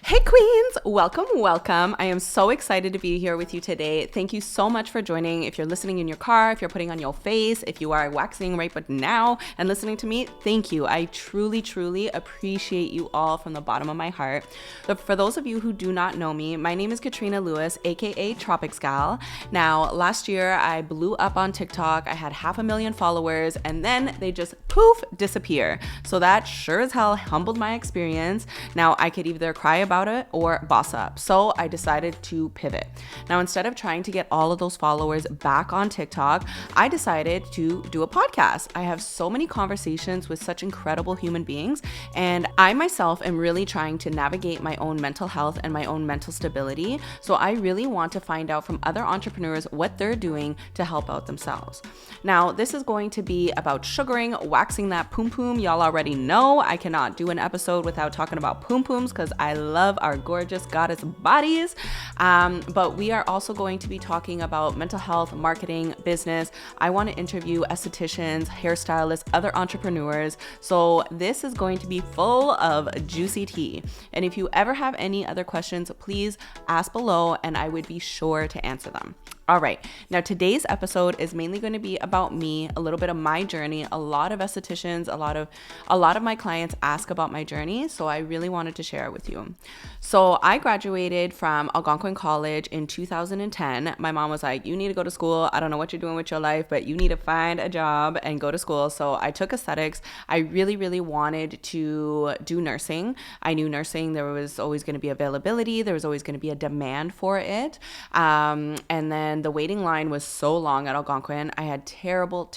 Hey queens, welcome. I am so excited to be here with you today. Thank you so much for joining. If you're listening in your car, if you're putting on your face, if you are waxing right but now and listening to me, thank you. I truly appreciate you all from the bottom of my heart. But for those of you who do not know me, my name is Katrina Lewis, aka Tropix Gal. Now, last year I blew up on TikTok. I had 500,000 followers and then they just poof, disappear. So that sure as hell humbled my experience. Now I could either cry about it or boss up. So I decided to pivot. Now, instead of trying to get all of those followers back on TikTok, I decided to do a podcast. I have so many conversations with such incredible human beings, and I myself am really trying to navigate my own mental health and my own mental stability. So I really want to find out from other entrepreneurs what they're doing to help out themselves. Now, this is going to be about sugaring, waxing that poom poom. Y'all already know I cannot do an episode without talking about poom pooms because I love our gorgeous goddess bodies. But we are also going to be talking about mental health, marketing, business. I want to interview estheticians, hairstylists, other entrepreneurs. So this is going to be full of juicy tea. And if you ever have any other questions, please ask below and I would be sure to answer them. All right, now today's episode is mainly going to be about me, a little bit of my journey. A lot of estheticians, a lot of my clients ask about my journey, so I really wanted to share it with you. So I graduated from Algonquin College in 2010. My mom was like, you need to go to school. I don't know what you're doing with your life, but you need to find a job and go to school. So I took aesthetics. I really wanted to do nursing. I knew nursing, there was always going to be availability. There was always going to be a demand for it. And then the waiting line was so long at Algonquin. I had terrible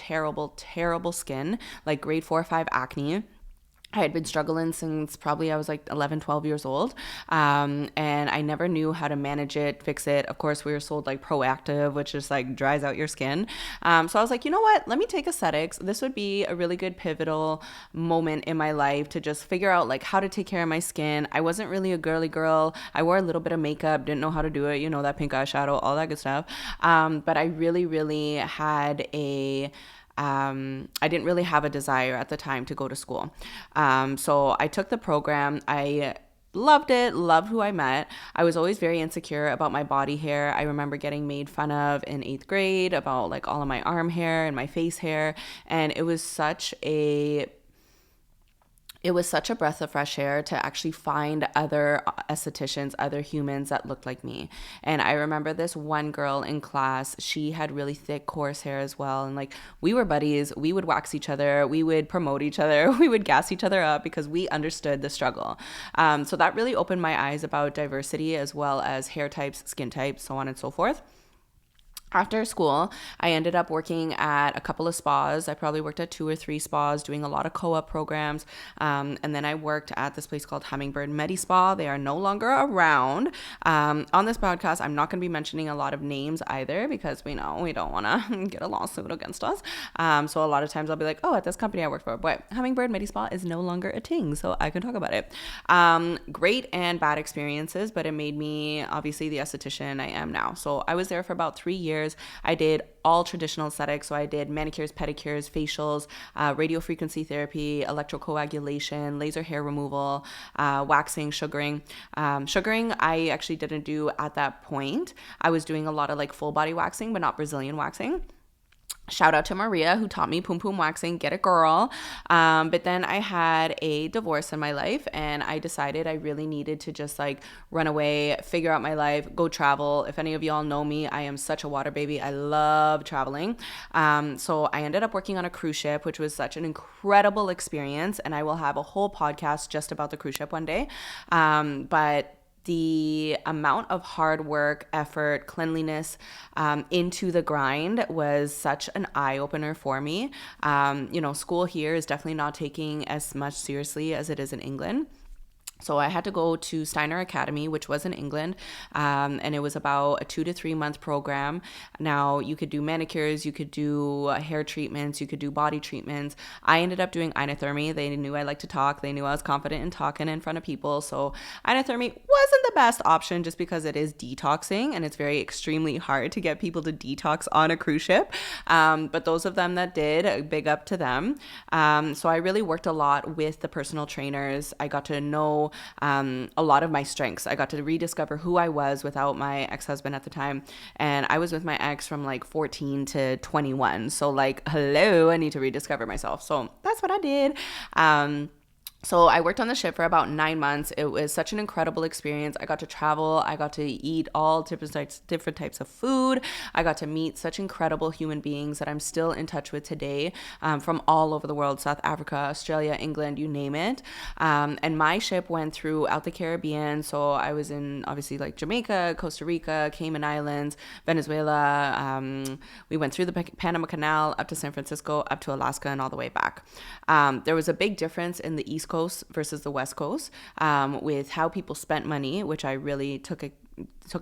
skin, like grade 4 or 5 acne. I had been struggling since probably I was like 11, 12 years old. And I never knew how to manage it, fix it. Of course, we were sold like Proactive, which just like dries out your skin. So I was like, you know what? Let me take aesthetics. This would be a really good pivotal moment in my life to just figure out like how to take care of my skin. I wasn't really a girly girl. I wore a little bit of makeup, didn't know how to do it. You know, that pink eyeshadow, all that good stuff. But I really had I didn't really have a desire at the time to go to school. So I took the program. I loved it, loved who I met. I was always very insecure about my body hair. I remember getting made fun of in 8th grade about like all of my arm hair and my face hair. And it was such a breath of fresh air to actually find other estheticians, other humans that looked like me. And I remember this one girl in class, she had really thick, coarse hair as well. And like, we were buddies. We would wax each other. We would promote each other. We would gas each other up because we understood the struggle. So that really opened my eyes about diversity as well as hair types, skin types, so on and so forth. After school, I ended up working at a couple of spas. I probably worked at 2 or 3 spas, doing a lot of co-op programs. And then I worked at this place called Hummingbird Medi Spa. They are no longer around. On this podcast, I'm not going to be mentioning a lot of names either because we know we don't want to get a lawsuit against us. So a lot of times I'll be like, oh, at this company I worked for. But Hummingbird Medi Spa is no longer a thing, so I can talk about it. Great and bad experiences, but it made me obviously the esthetician I am now. So I was there for about 3 years. I did all traditional aesthetics. So I did manicures, pedicures, facials, radio frequency therapy, electrocoagulation, laser hair removal, waxing, sugaring. Sugaring, I actually didn't do at that point. I was doing a lot of like full body waxing, but not Brazilian waxing. Shout out to Maria who taught me poom poom waxing, get it girl. But then I had a divorce in my life and I decided I really needed to just like run away, figure out my life, go travel. If any of y'all know me, I am such a water baby. I love traveling. So I ended up working on a cruise ship, which was such an incredible experience. And I will have a whole podcast just about the cruise ship one day. But the amount of hard work, effort, cleanliness into the grind was such an eye-opener for me. School here is definitely not taking as much seriously as it is in England. So I had to go to Steiner Academy, which was in England, and it was about a 2 to 3 month program. Now you could do manicures, you could do hair treatments, you could do body treatments. I ended up doing inothermy. They knew I liked to talk. They knew I was confident in talking in front of people. So inothermy wasn't the best option just because it is detoxing and it's very extremely hard to get people to detox on a cruise ship. But those of them that did, big up to them. So I really worked a lot with the personal trainers. I got to know a lot of my strengths. I got to rediscover who I was without my ex-husband at the time. And I was with my ex from like 14 to 21. So like, hello, I need to rediscover myself. So that's what I did. So I worked on the ship for about 9 months. It was such an incredible experience. I got to travel. I got to eat all different types of food. I got to meet such incredible human beings that I'm still in touch with today, from all over the world, South Africa, Australia, England, you name it. And my ship went throughout the Caribbean. So I was in obviously like Jamaica, Costa Rica, Cayman Islands, Venezuela. We went through the Panama Canal up to San Francisco, up to Alaska, and all the way back. There was a big difference in the East Coast versus the West Coast, with how people spent money, which I really took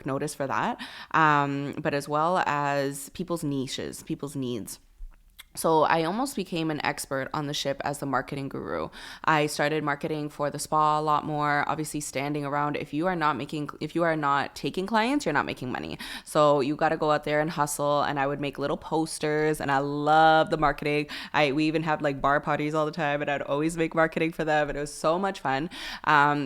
notice for that, but as well as people's niches, people's needs. So I almost became an expert on the ship as the marketing guru. I started marketing for the spa a lot more, obviously standing around. If you are not taking clients, you're not making money. So you got to go out there and hustle. And I would make little posters, and I love the marketing. We even have like bar parties all the time, and I'd always make marketing for them. And it was so much fun.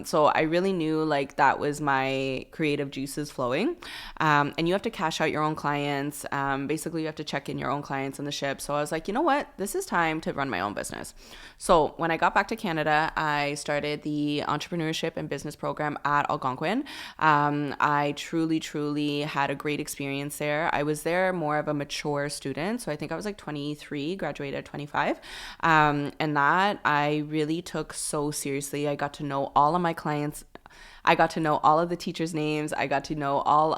So I really knew like that was my creative juices flowing. And you have to cash out your own clients. Basically you have to check in your own clients on the ship. So I was like, you know what? This is time to run my own business. So when I got back to Canada, I started the entrepreneurship and business program at Algonquin. I truly had a great experience there. I was there more of a mature student. So I think I was like 23, graduated at 25. And that I really took so seriously. I got to know all of my clients. I got to know all of the teachers' names. I got to know all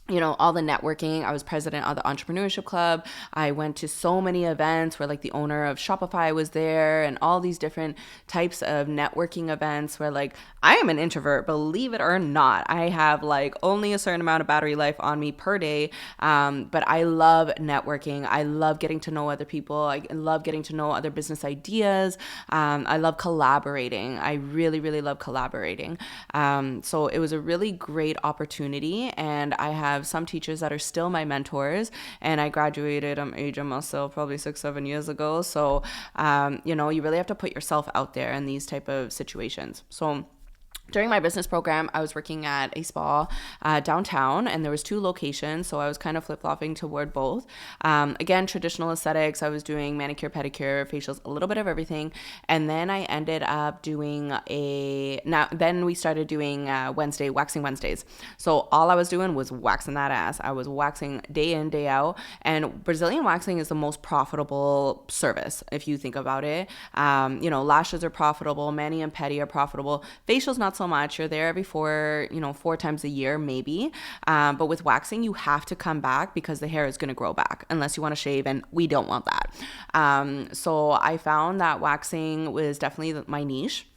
the networking. I was president of the entrepreneurship club. I went to so many events where like the owner of Shopify was there, and all these different types of networking events where like I am an introvert, believe it or not. I have like only a certain amount of battery life on me per day. But I love networking. I love getting to know other people. I love getting to know other business ideas. I love collaborating. I really love collaborating. So it was a really great opportunity, and I have some teachers that are still my mentors, and I graduated, I'm aging myself, probably 6-7 years ago. So, you really have to put yourself out there in these type of situations. So during my business program, I was working at a spa downtown, and there was 2 locations, so I was kind of flip-flopping toward both. Again, traditional aesthetics. I was doing manicure, pedicure, facials, a little bit of everything, and then I ended up doing then we started doing waxing Wednesdays. So all I was doing was waxing that ass. I was waxing day in, day out, and Brazilian waxing is the most profitable service if you think about it. Lashes are profitable, mani and pedi are profitable, facials not so much. You're there every 4 times a year maybe, but with waxing you have to come back because the hair is going to grow back unless you want to shave, and we don't want that. So I found that waxing was definitely my niche.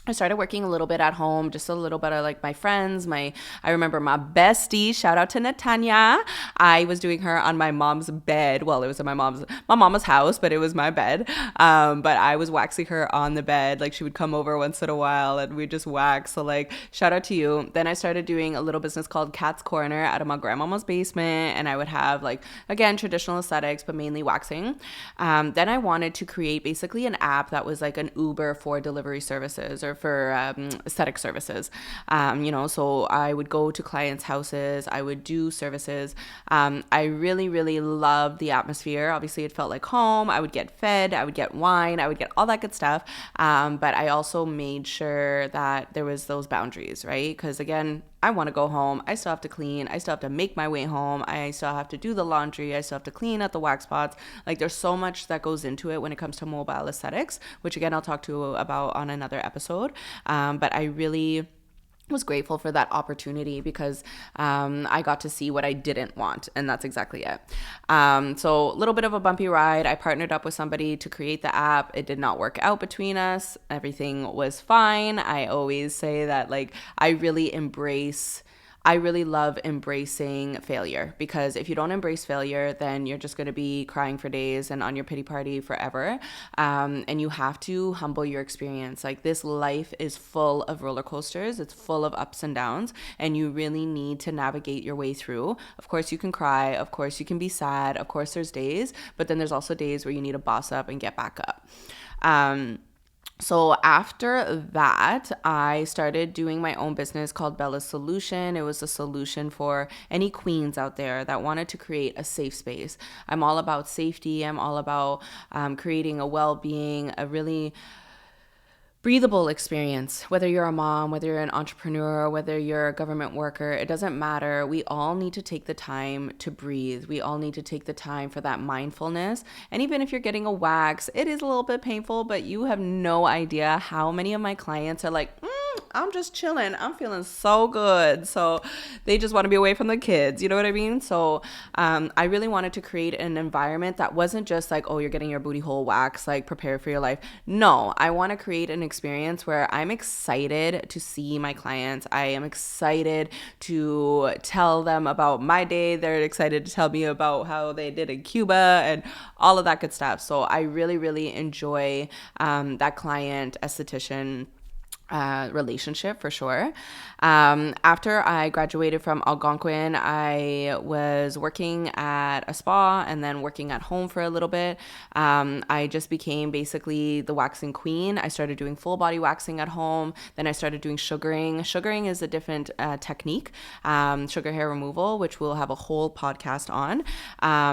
I started working a little bit at home, just a little bit of like my friends. I remember my bestie, shout out to Natanya. I was doing her on my mom's bed. Well, it was in my mama's house, but it was my bed. But I was waxing her on the bed. Like she would come over once in a while and we'd just wax. So like, shout out to you. Then I started doing a little business called Cat's Corner out of my grandmama's basement. And I would have like, again, traditional aesthetics, but mainly waxing. Then I wanted to create basically an app that was like an Uber for delivery services or for aesthetic services. So I would go to clients' houses, I would do services. I really loved the atmosphere. Obviously it felt like home. I would get fed, I would get wine, I would get all that good stuff. But I also made sure that there was those boundaries, right? Because again, I want to go home. I still have to clean. I still have to make my way home. I still have to do the laundry. I still have to clean at the wax spots. Like there's so much that goes into it when it comes to mobile aesthetics, which again, I'll talk to about on another episode. But I really was grateful for that opportunity because I got to see what I didn't want, and that's exactly it. So a little bit of a bumpy ride. I partnered up with somebody to create the app. It did not work out between us. Everything was fine. I always say that like I really love embracing failure, because if you don't embrace failure, then you're just going to be crying for days and on your pity party forever. And you have to humble your experience. Like this life is full of roller coasters. It's full of ups and downs, and you really need to navigate your way through. Of course, you can cry. Of course, you can be sad. Of course, there's days, but then there's also days where you need to boss up and get back up. So after that, I started doing my own business called Bella's Solution. It was a solution for any queens out there that wanted to create a safe space. I'm all about safety. I'm all about creating a well-being, a really breathable experience. Whether you're a mom, whether you're an entrepreneur, whether you're a government worker, it doesn't matter. We all need to take the time to breathe. We all need to take the time for that mindfulness. And even if you're getting a wax, it is a little bit painful, but you have no idea how many of my clients are like, I'm just chilling. I'm feeling so good. So they just want to be away from the kids. You know what I mean? So I really wanted to create an environment that wasn't just like, oh, you're getting your booty hole wax, like prepare for your life. No, I want to create an experience where I'm excited to see my clients. I am excited to tell them about my day. They're excited to tell me about how they did in Cuba and all of that good stuff. So I really, really enjoy that client esthetician relationship for sure. After I graduated from Algonquin, I was working at a spa and then working at home for a little bit. I just became basically the waxing queen. I started doing full body waxing at home. Then I started doing sugaring. Sugaring is a different technique, sugar hair removal, which we'll have a whole podcast on.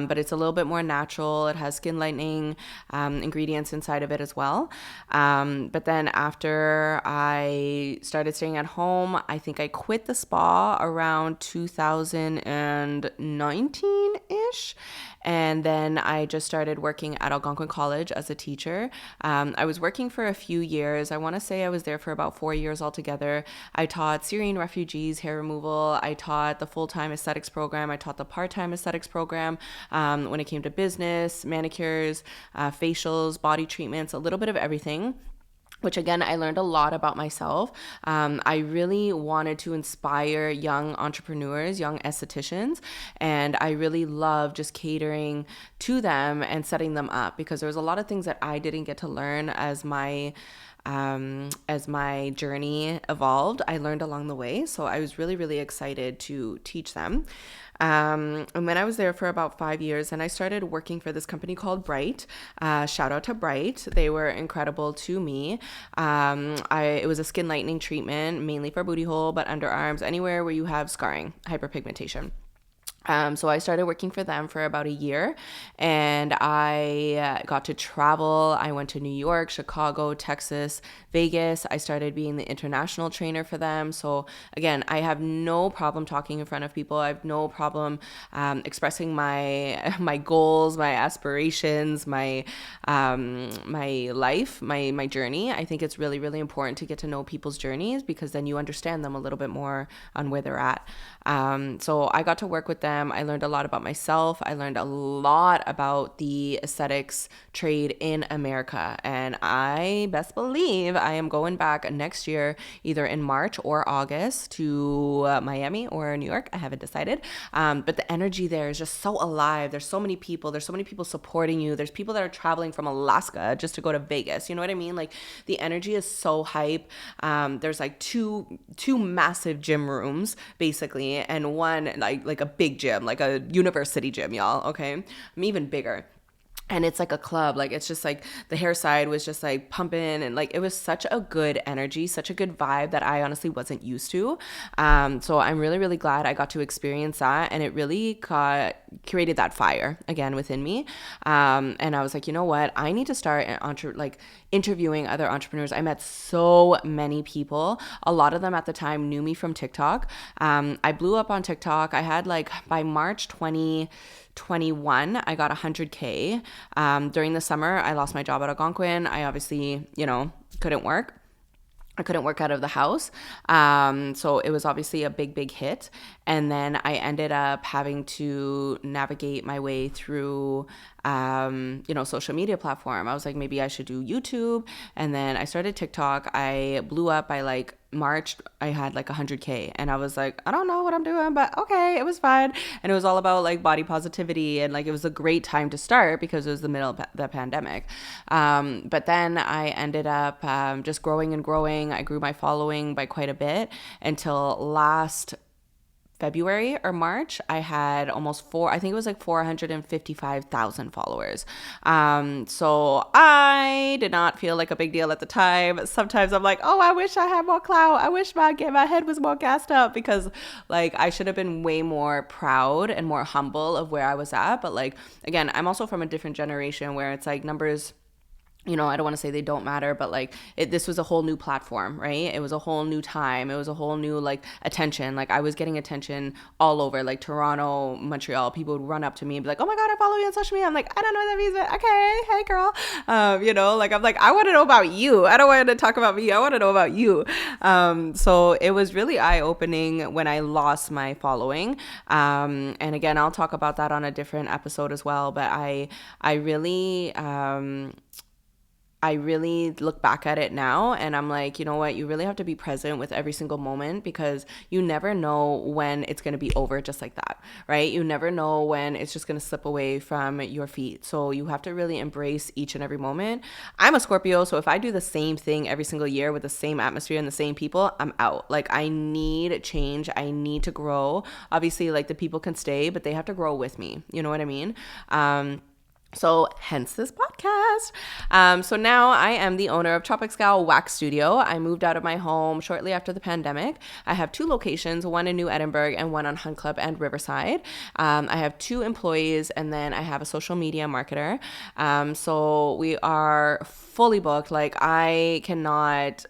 But it's a little bit more natural. It has skin lightening ingredients inside of it as well. But then after I started staying at home, I think I quit the spa around 2019-ish. And then I just started working at Algonquin College as a teacher. I was working for a few years. I want to say I was there for about 4 years altogether. I taught Syrian refugees hair removal. I taught the full-time aesthetics program. I taught the part-time aesthetics program when it came to business, manicures, facials, body treatments, a little bit of everything. Which again, I learned a lot about myself. I really wanted to inspire young entrepreneurs, young estheticians, and I really love just catering to them and setting them up because there was a lot of things that I didn't get to learn as my journey evolved. I learned along the way, so I was really, really excited to teach them. And then I was there for about 5 years and I started working for this company called Bright. Shout out to Bright. They were incredible to me. It was a skin lightening treatment, mainly for booty hole, but underarms, anywhere where you have scarring, hyperpigmentation. So I started working for them for about a year and I got to travel. I went to New York, Chicago, Texas, Vegas. I started being the international trainer for them. So again, I have no problem talking in front of people. I have no problem expressing my goals, my aspirations, my life, my journey. I think it's really, really important to get to know people's journeys because then you understand them a little bit more on where they're at. So I got to work with them. I learned a lot about myself. I learned a lot about the aesthetics trade in America. And I best believe I am going back next year, either in March or August to Miami or New York. I haven't decided. But the energy there is just so alive. There's so many people. There's so many people supporting you. There's people that are traveling from Alaska just to go to Vegas. You know what I mean? Like the energy is so hype. There's like two massive gym rooms basically, and one like a big gym, like a university gym, y'all. Okay, I'm even bigger. And it's like a club. Like it's just like the hair side was just like pumping and like it was such a good energy, such a good vibe that I honestly wasn't used to. So I'm really, really glad I got to experience that, and it really created that fire again within me. And I was like, you know what? I need to start interviewing other entrepreneurs. I met so many people. A lot of them at the time knew me from TikTok. I blew up on TikTok. I had by March 2021, I got 100K. During the summer, I lost my job at Algonquin. I obviously, couldn't work. I couldn't work out of the house. So it was obviously a big, big hit. And then I ended up having to navigate my way through, social media platform. I was like, maybe I should do YouTube. And then I started TikTok. I blew up by March. I had 100K. And I was like, I don't know what I'm doing, but okay, it was fine. And it was all about body positivity. And it was a great time to start because it was the middle of the pandemic. But then I ended up just growing and growing. I grew my following by quite a bit until last February or March, I had I think it was like 455,000 followers. So I did not feel like a big deal at the time. Sometimes I'm like, oh, I wish I had more clout. I wish my head was more gassed up, because like I should have been way more proud and more humble of where I was at. But like, again, I'm also from a different generation where it's like numbers, I don't want to say they don't matter, but like this was a whole new platform, right? It was a whole new time. It was a whole new like attention. Like I was getting attention all over, like Toronto, Montreal. People would run up to me and be like, "Oh my God, I follow you on social media." I'm like, "I don't know what that means, but okay, hey girl." Like I'm like, I want to know about you. I don't want to talk about me. I want to know about you. So it was really eye opening when I lost my following. And again, I'll talk about that on a different episode as well. But I really look back at it now and I'm like, you know what? You really have to be present with every single moment, because you never know when it's going to be over just like that, right? You never know when it's just going to slip away from your feet. So you have to really embrace each and every moment. I'm a Scorpio, so if I do the same thing every single year with the same atmosphere and the same people, I'm out. Like I need change. I need to grow. Obviously, like the people can stay, but they have to grow with me. You know what I mean? So hence this podcast. So now I am the owner of Tropix Wax Studio. I moved out of my home shortly after the pandemic. I have 2 locations, one in New Edinburgh and one on Hunt Club and Riverside. I have 2 employees, and then I have a social media marketer. So we are fully booked. Like I cannot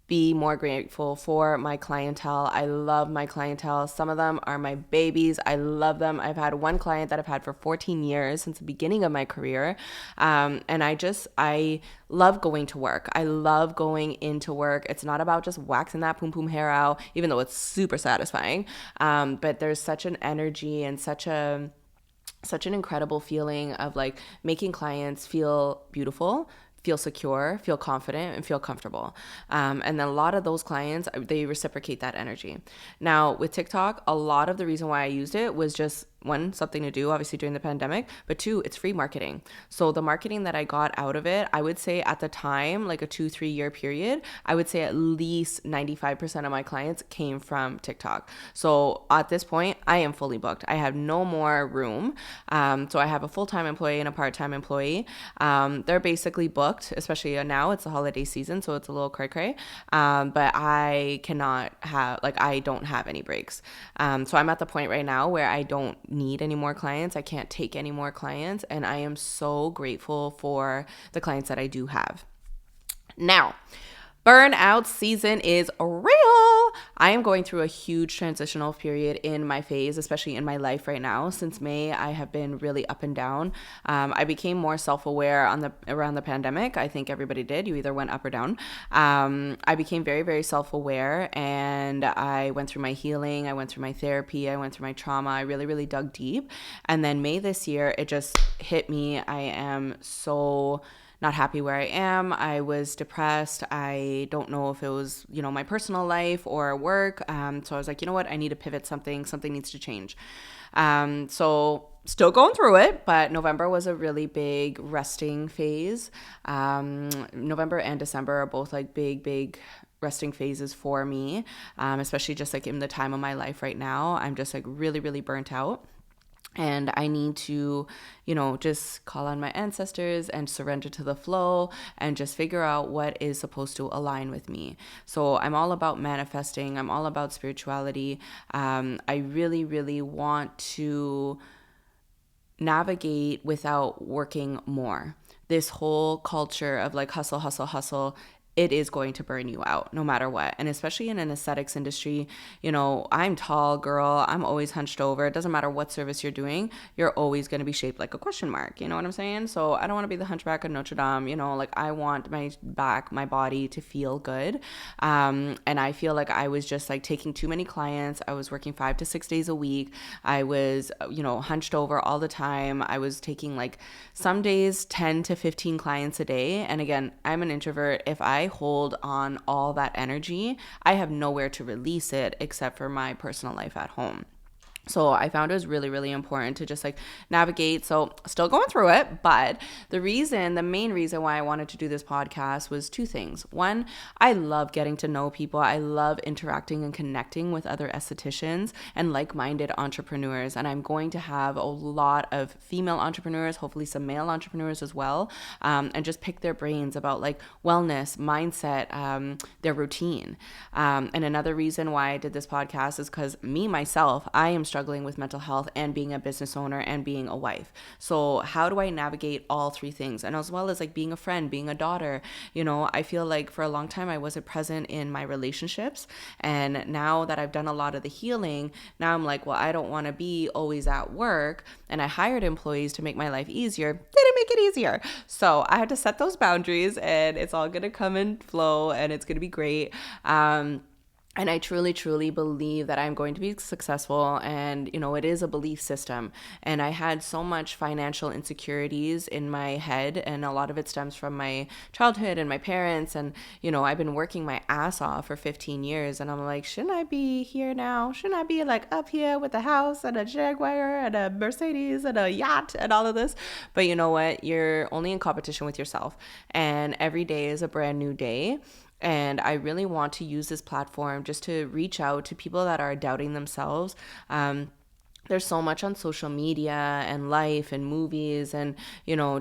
be more grateful for my clientele. I love my clientele. Some of them are my babies. I love them. I've had one client that I've had for 14 years since the beginning of my career. And I love going to work. I love going into work. It's not about just waxing that poom poom hair out, even though it's super satisfying. But there's such an energy and such an incredible feeling of like making clients feel beautiful, feel secure, feel confident, and feel comfortable. And then a lot of those clients, they reciprocate that energy. Now with TikTok, a lot of the reason why I used it was just, 1, something to do obviously during the pandemic, but 2, it's free marketing. So the marketing that I got out of it, I would say at the time, like a 2-3 year period, I would say at least 95% of my clients came from TikTok. So at this point, I am fully booked. I have no more room. So I have a full-time employee and a part-time employee. They're basically booked, especially now it's the holiday season, so it's a little cray-cray. But I don't have any breaks. So I'm at the point right now where I don't need any more clients. I can't take any more clients, and I am so grateful for the clients that I do have. Now, burnout season is real. I am going through a huge transitional period in my phase, especially in my life right now. Since May, I have been really up and down. I became more self-aware around the pandemic. I think everybody did. You either went up or down. I became very, very self-aware, and I went through my healing. I went through my therapy. I went through my trauma. I really, really dug deep. And then May this year, it just hit me. I am so not happy where I am. I was depressed. I don't know if it was, my personal life or work. So I was like, you know what? I need to pivot something. Something needs to change. So still going through it, but November was a really big resting phase. November and December are both like big resting phases for me, especially just like in the time of my life right now. I'm just like really, really burnt out. And I need to, just call on my ancestors and surrender to the flow and just figure out what is supposed to align with me. So I'm all about manifesting. I'm all about spirituality. I really, really want to navigate without working more. This whole culture of like hustle, hustle, hustle, it is going to burn you out no matter what. And especially in an aesthetics industry, I'm tall, girl. I'm always hunched over. It doesn't matter what service you're doing. You're always going to be shaped like a question mark. You know what I'm saying? So I don't want to be the hunchback of Notre Dame. Like I want my body to feel good. And I feel like I was just like taking too many clients. I was working 5 to 6 days a week. I was, hunched over all the time. I was taking like some days 10 to 15 clients a day. And again, I'm an introvert. If I hold on all that energy, I have nowhere to release it except for my personal life at home. So I found it was really, really important to just like navigate. So still going through it, but the main reason why I wanted to do this podcast was two things. One, I love getting to know people. I love interacting and connecting with other estheticians and like-minded entrepreneurs. And I'm going to have a lot of female entrepreneurs, hopefully some male entrepreneurs as well, and just pick their brains about like wellness, mindset, their routine. And another reason why I did this podcast is because myself, I am struggling with mental health and being a business owner and being a wife. So how do I navigate all three things? And as well as like being a friend, being a daughter, I feel like for a long time I wasn't present in my relationships. And now that I've done a lot of the healing, now I'm like, well, I don't want to be always at work. And I hired employees to make my life easier. Didn't make it easier. So I had to set those boundaries, and it's all going to come and flow, and it's going to be great. And I truly, truly believe that I'm going to be successful. And, it is a belief system. And I had so much financial insecurities in my head. And a lot of it stems from my childhood and my parents. And, I've been working my ass off for 15 years. And I'm like, shouldn't I be here now? Shouldn't I be like up here with a house and a Jaguar and a Mercedes and a yacht and all of this? But you know what? You're only in competition with yourself. And every day is a brand new day. And I really want to use this platform just to reach out to people that are doubting themselves. There's so much on social media and life and movies and,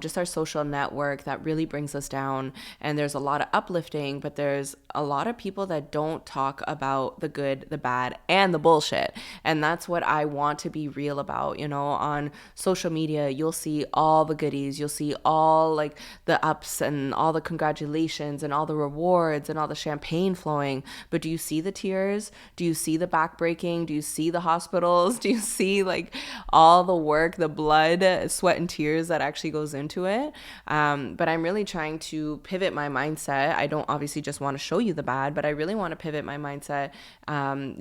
just our social network that really brings us down. And there's a lot of uplifting, but there's a lot of people that don't talk about the good, the bad, and the bullshit. And that's what I want to be real about. On social media, you'll see all the goodies. You'll see all like the ups and all the congratulations and all the rewards and all the champagne flowing. But do you see the tears? Do you see the backbreaking? Do you see the hospitals? Do you see like all the work, the blood, sweat, and tears that actually goes into it? But I'm really trying to pivot my mindset. I don't obviously just want to show you the bad, but I really want to pivot my mindset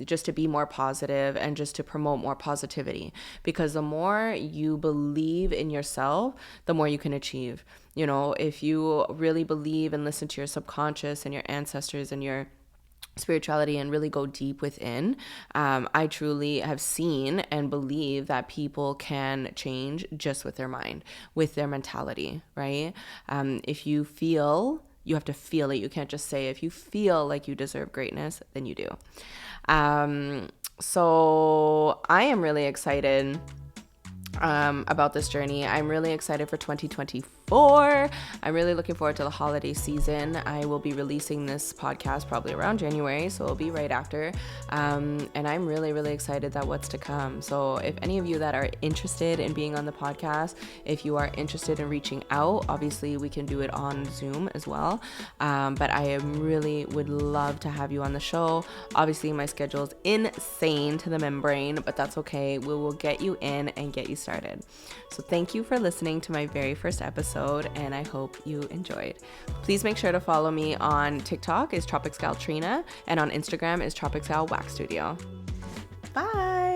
just to be more positive and just to promote more positivity. Because the more you believe in yourself, the more you can achieve. If you really believe and listen to your subconscious and your ancestors and your spirituality and really go deep within, I truly have seen and believe that people can change just with their mind, with their mentality, right? If you feel, you have to feel it. You can't just say, if you feel like you deserve greatness, then you do. So I am really excited about this journey. I'm really excited for 2024. I'm really looking forward to the holiday season. I will be releasing this podcast probably around January, so it'll be right after. And I'm really, really excited that what's to come. So if any of you that are interested in being on the podcast, if you are interested in reaching out, obviously we can do it on Zoom as well. But I really would love to have you on the show. Obviously my schedule is insane to the membrane, but that's okay. We will get you in and get you started. So thank you for listening to my very first episode, and I hope you enjoyed. Please make sure to follow me on TikTok is Tropix Katrina, and on Instagram is Tropix Wax Studio. Bye.